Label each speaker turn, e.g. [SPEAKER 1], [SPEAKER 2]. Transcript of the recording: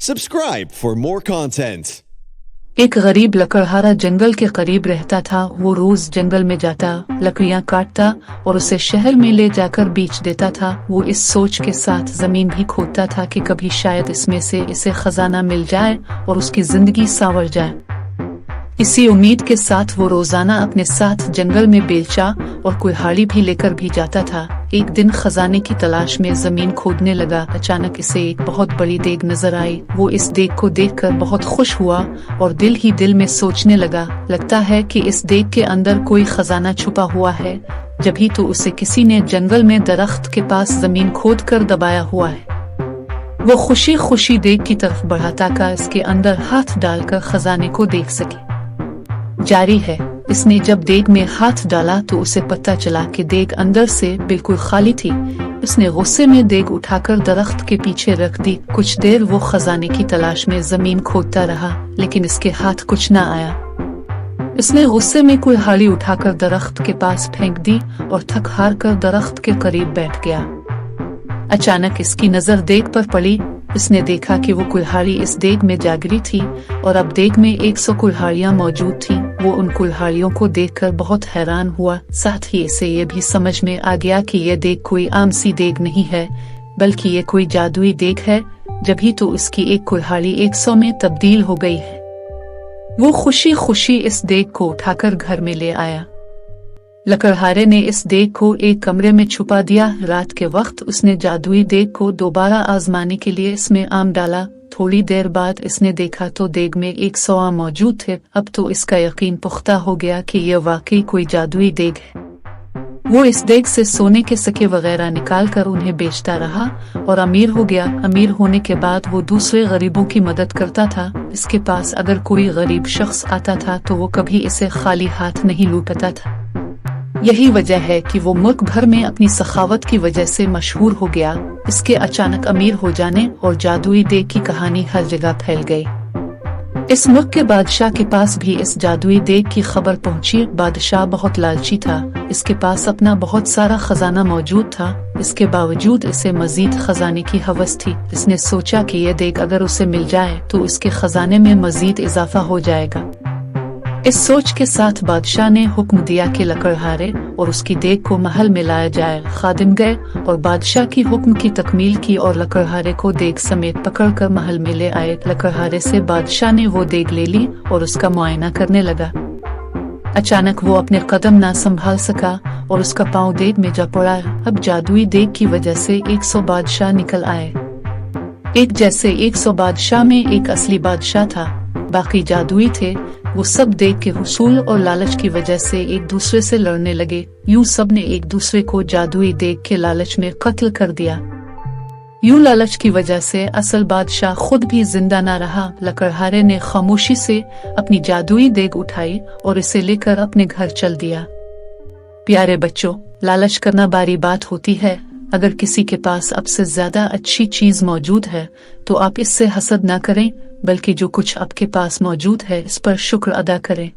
[SPEAKER 1] Subscribe for more content.
[SPEAKER 2] एक गरीब लकड़हारा जंगल के करीब रहता था। वो रोज जंगल में जाता, लकड़ियां काटता और उसे शहर में ले जाकर बेच देता था। वो इस सोच के साथ जमीन भी खोदता था कि कभी शायद इसमें से इसे खजाना मिल जाए और उसकी जिंदगी सांवर जाए। इसी उम्मीद के साथ वो रोजाना अपने साथ जंगल में बेलचा और कुल्हाड़ी भी लेकर भी जाता था। एक दिन खजाने की तलाश में जमीन खोदने लगा। अचानक इसे एक बहुत बड़ी देग नजर आई। वो इस देग को देखकर बहुत खुश हुआ और दिल ही दिल में सोचने लगा, लगता है कि इस देग के अंदर कोई खजाना छुपा हुआ है। जभी तो उसे किसी ने जंगल में दरख्त के पास जमीन खोद कर दबाया हुआ है। वो खुशी खुशी देग की तरफ बढ़ा ताकि इसके अंदर हाथ डालकर खजाने को देख सके। जारी है, इसने जब देग में हाथ डाला तो उसे पता चला कि देग अंदर से बिल्कुल खाली थी। उसने गुस्से में देग उठाकर दरख्त के पीछे रख दी। कुछ देर वो खजाने की तलाश में जमीन खोदता रहा, लेकिन इसके हाथ कुछ न आया। इसने गुस्से में कुल्हाड़ी उठाकर दरख्त के पास फेंक दी और थक हार कर दरख्त के करीब बैठ गया। अचानक इसकी नजर देग पर पड़ी। इसने देखा कि वो कुल्हाड़ी इस देग में जा गिरी थी और अब देग में 100 कुल्हाड़ियां मौजूद थीं। वो उन कुल्हाड़ियों को देखकर बहुत हैरान हुआ। साथ ही इसे ये भी समझ में आ गया कि यह देग कोई आम सी देग नहीं है, बल्कि ये कोई जादुई देग है। जभी तो उसकी एक कुल्हाड़ी 100 में तब्दील हो गई है। वो खुशी खुशी इस देग को उठाकर घर में ले आया। लकड़हारे ने इस देग को एक कमरे में छुपा दिया। रात के वक्त उसने जादुई देग को दोबारा आजमाने के लिए इसमें आम डाला। थोड़ी देर बाद इसने देखा तो देग में 100 आम मौजूद थे। अब तो इसका यकीन पुख्ता हो गया कि यह वाकई कोई जादुई देग है। वो इस देग से सोने के सिक्के वगैरह निकाल कर उन्हें बेचता रहा और अमीर हो गया। अमीर होने के बाद वो दूसरे गरीबों की मदद करता था। इसके पास अगर कोई गरीब शख्स आता था तो वो कभी इसे खाली हाथ नहीं लौटाता था। यही वजह है कि वो मुल्क भर में अपनी सखावत की वजह से मशहूर हो गया। इसके अचानक अमीर हो जाने और जादुई देग की कहानी हर जगह फैल गई। इस मुल्क के बादशाह के पास भी इस जादुई देग की खबर पहुंची। बादशाह बहुत लालची था। इसके पास अपना बहुत सारा खजाना मौजूद था। इसके बावजूद इसे मजीद खजाने की हवस थी। इसने सोचा कि यह देग अगर उसे मिल जाए तो इसके खजाने में मजीद इजाफा हो जाएगा। इस सोच के साथ बादशाह ने हुक्म दिया कि लकड़हारे और उसकी देग को महल में लाया जाए। खादिम गए और बादशाह की हुक्म की तकमील की और लकड़हारे को देग समेत पकड़कर महल में ले आए। लकड़हारे से बादशाह ने वो देग ले ली और उसका मुआयना करने लगा। अचानक वो अपने कदम ना संभाल सका और उसका पांव देग में जा पड़ा। अब जादुई देग की वजह से 100 बादशाह निकल आए। एक जैसे 100 बादशाह में एक असली बादशाह था, बाकी जादुई थे। वो सब देग के हुसूल और लालच की वजह से एक दूसरे से लड़ने लगे। यूं सब ने एक दूसरे को जादुई देग के लालच में कत्ल कर दिया। यूं लालच की वजह से असल बादशाह खुद भी जिंदा न रहा। लकड़हारे ने खामोशी से अपनी जादुई देग उठाई और इसे लेकर अपने घर चल दिया। प्यारे बच्चों, लालच करना बारी बात होती है। अगर किसी के पास अब से ज्यादा अच्छी चीज मौजूद है तो आप इससे हसद ना करें, बल्कि जो कुछ आपके पास मौजूद है इस पर शुक्र अदा करें।